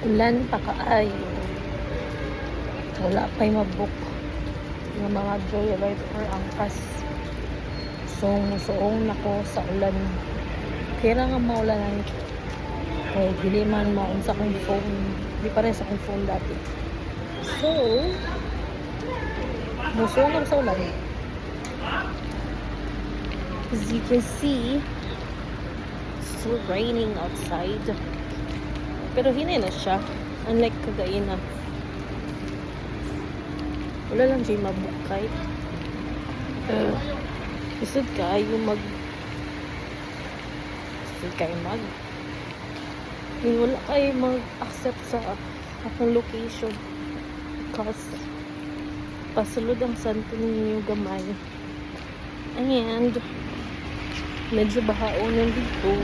Ulan pa kaayo. Wala pa'y mabook ng mga joyride or angkas. So, musuong na ko sa ulan. Kaya nga maulanan. Kaya dili man maunsa kong phone. Di pa rin sa kong phone dati. So, musuong na ko sa ulan. As you can see, it's still raining outside. Pero hinay na siya. Unlike kagaina. Wala lang siya mabukay. Isod kayo wala kayo mag-accept sa akong location. Because pasulod ang santo ninyo gamay. And medyo bahaonan dito.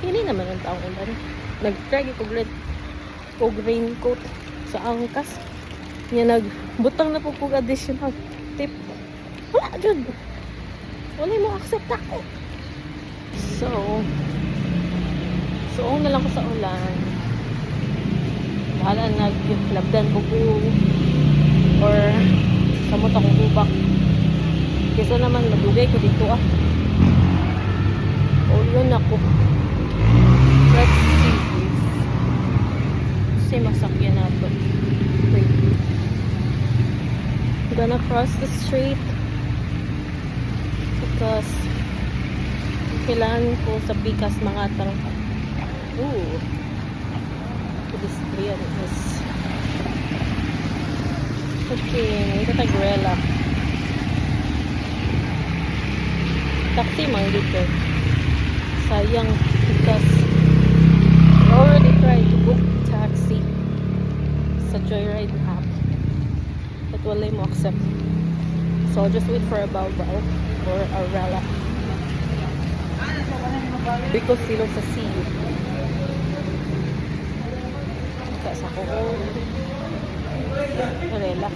Hindi naman ang taong ulan. Nag-try ko raincoat sa angkas. Nga nagbutang na po additional tip. Wala dyan. Wala mo accept ako. So na lang ko sa ulan. Bahala naglabdan ko or samot akong hubak. Kesa naman magugay ko dito Ulan ako. Let's see. Kasi masakyan na ito. Wait. I'm gonna cross the street because kailangan ko sa bikas mga tang pedestrian is okay. Ito tagrela taxi man dito. Sayang because I already tried to book taxi sa Joyride app but wala mo accept, so I'll just wait for a Baobao or a Rela because silog sa sea sa ko Rela.